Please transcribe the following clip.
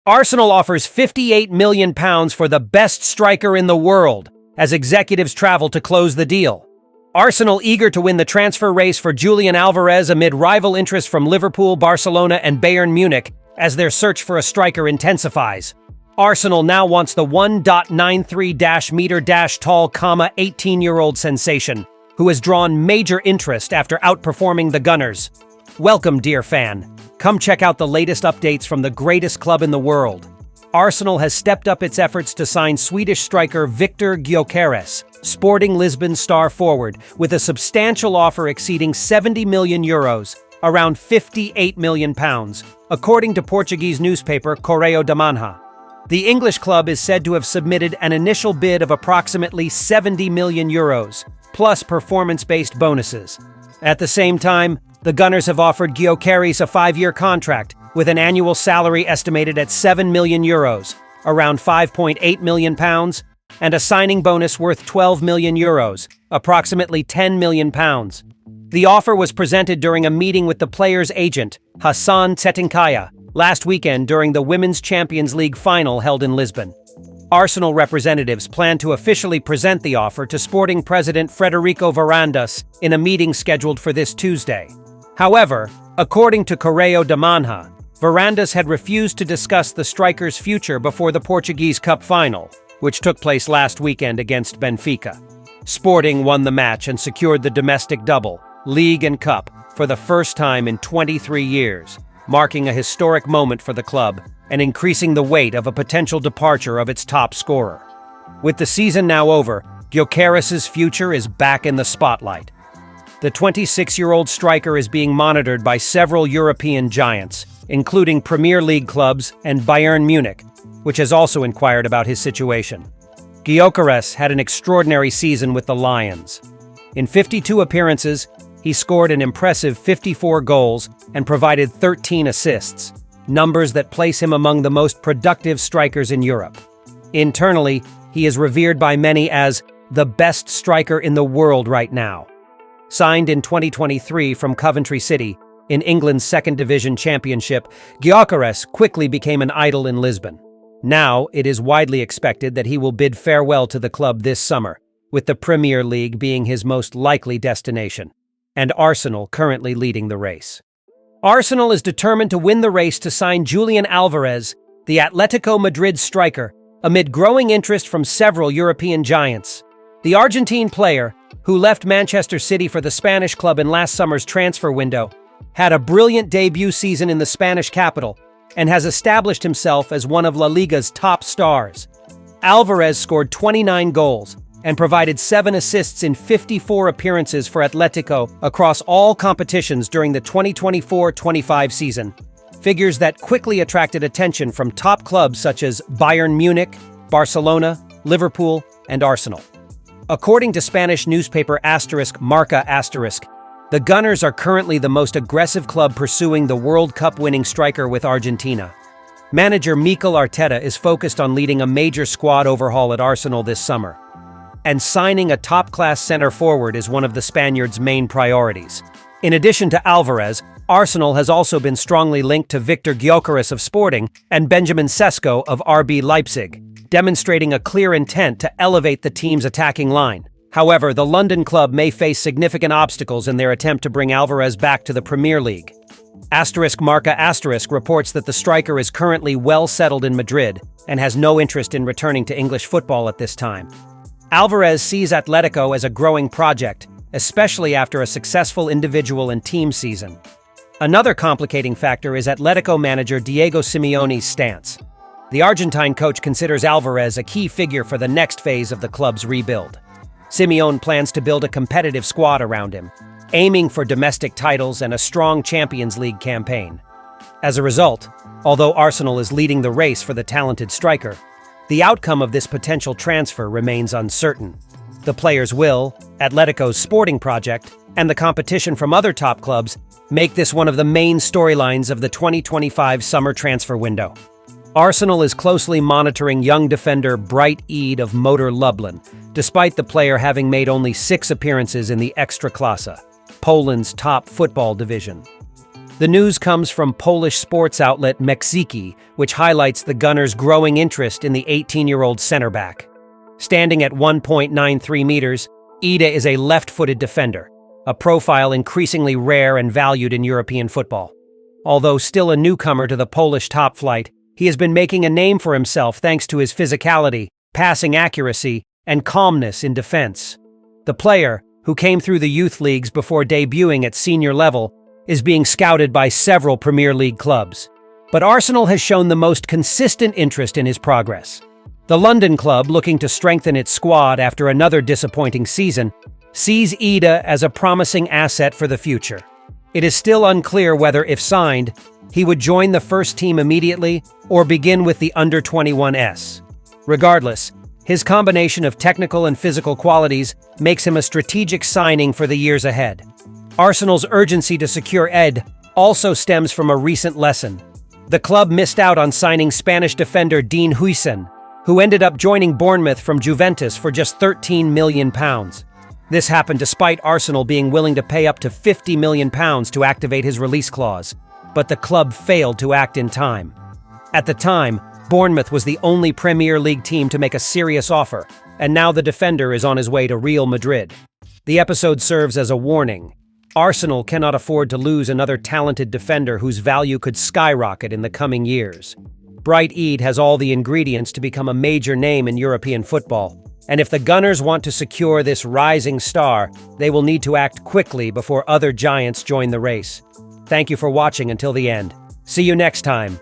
Arsenal offers £58 million for the best striker in the world, as executives travel to close the deal. Arsenal eager to win the transfer race for Julian Alvarez amid rival interest from Liverpool, Barcelona, and Bayern Munich as their search for a striker intensifies. Arsenal now wants the 1.93-meter-tall, 18-year-old sensation, who has drawn major interest after outperforming the Gunners. Welcome, dear fan. Come check out the latest updates from the greatest club in the world. Arsenal has stepped up its efforts to sign Swedish striker Viktor Gyökeres, Sporting Lisbon star forward, with a substantial offer exceeding €70 million, around £58 million, according to Portuguese newspaper Correio da Manhã. The English club is said to have submitted an initial bid of approximately €70 million, plus performance-based bonuses. At the same time, the Gunners have offered Gyökeres a 5-year contract, with an annual salary estimated at €7 million, around £5.8 million, and a signing bonus worth €12 million, approximately £10 million. The offer was presented during a meeting with the player's agent, Hassan Tetinkaya, last weekend during the Women's Champions League final held in Lisbon. Arsenal representatives plan to officially present the offer to Sporting president Frederico Varandas in a meeting scheduled for this Tuesday. However, according to Correio da Manhã, Varandas had refused to discuss the striker's future before the Portuguese Cup final, which took place last weekend against Benfica. Sporting won the match and secured the domestic double, League and Cup, for the first time in 23 years, marking a historic moment for the club and increasing the weight of a potential departure of its top scorer. With the season now over, Gyökeres' future is back in the spotlight. The 26-year-old striker is being monitored by several European giants, including Premier League clubs and Bayern Munich, which has also inquired about his situation. Gyökeres had an extraordinary season with the Lions. In 52 appearances, he scored an impressive 54 goals and provided 13 assists, numbers that place him among the most productive strikers in Europe. Internally, he is revered by many as the best striker in the world right now. Signed in 2023 from Coventry City, in England's second division championship, Gyökeres quickly became an idol in Lisbon. Now, it is widely expected that he will bid farewell to the club this summer, with the Premier League being his most likely destination, and Arsenal currently leading the race. Arsenal is determined to win the race to sign Julian Alvarez, the Atletico Madrid striker, amid growing interest from several European giants. The Argentine player, who left Manchester City for the Spanish club in last summer's transfer window, had a brilliant debut season in the Spanish capital and has established himself as one of La Liga's top stars. Alvarez scored 29 goals and provided 7 assists in 54 appearances for Atletico across all competitions during the 2024-25 season, figures that quickly attracted attention from top clubs such as Bayern Munich, Barcelona, Liverpool, and Arsenal. According to Spanish newspaper Marca, the Gunners are currently the most aggressive club pursuing the World Cup-winning striker with Argentina. Manager Mikel Arteta is focused on leading a major squad overhaul at Arsenal this summer, and signing a top-class center-forward is one of the Spaniards' main priorities. In addition to Alvarez, Arsenal has also been strongly linked to Viktor Gyökeres of Sporting and Benjamin Sesko of RB Leipzig, demonstrating a clear intent to elevate the team's attacking line. However, the London club may face significant obstacles in their attempt to bring Alvarez back to the Premier League. Marca reports that the striker is currently well settled in Madrid and has no interest in returning to English football at this time. Alvarez sees Atletico as a growing project, especially after a successful individual and team season. Another complicating factor is Atletico manager Diego Simeone's stance. The Argentine coach considers Alvarez a key figure for the next phase of the club's rebuild. Simeone plans to build a competitive squad around him, aiming for domestic titles and a strong Champions League campaign. As a result, although Arsenal is leading the race for the talented striker, the outcome of this potential transfer remains uncertain. The player's will, Atletico's sporting project, and the competition from other top clubs make this one of the main storylines of the 2025 summer transfer window. Arsenal is closely monitoring young defender Bright Eid of Motor Lublin, despite the player having made only 6 appearances in the Ekstraklasa, Poland's top football division. The news comes from Polish sports outlet Mexiki, which highlights the Gunners' growing interest in the 18-year-old center back. Standing at 1.93 meters, Ida is a left-footed defender, a profile increasingly rare and valued in European football. Although still a newcomer to the Polish top flight, he has been making a name for himself thanks to his physicality, passing accuracy, and calmness in defense. The player, who came through the youth leagues before debuting at senior level, is being scouted by several Premier League clubs. But Arsenal has shown the most consistent interest in his progress. The London club, looking to strengthen its squad after another disappointing season, sees Ida as a promising asset for the future. It is still unclear whether, if signed, he would join the first team immediately or begin with the under-21s. Regardless, his combination of technical and physical qualities makes him a strategic signing for the years ahead. Arsenal's urgency to secure Ed also stems from a recent lesson. The club missed out on signing Spanish defender Dean Huijsen, who ended up joining Bournemouth from Juventus for just £13 million. This happened despite Arsenal being willing to pay up to £50 million to activate his release clause, but the club failed to act in time. At the time, Bournemouth was the only Premier League team to make a serious offer, and now the defender is on his way to Real Madrid. The episode serves as a warning. Arsenal cannot afford to lose another talented defender whose value could skyrocket in the coming years. Bright Eid has all the ingredients to become a major name in European football, and if the Gunners want to secure this rising star, they will need to act quickly before other giants join the race. Thank you for watching until the end. See you next time.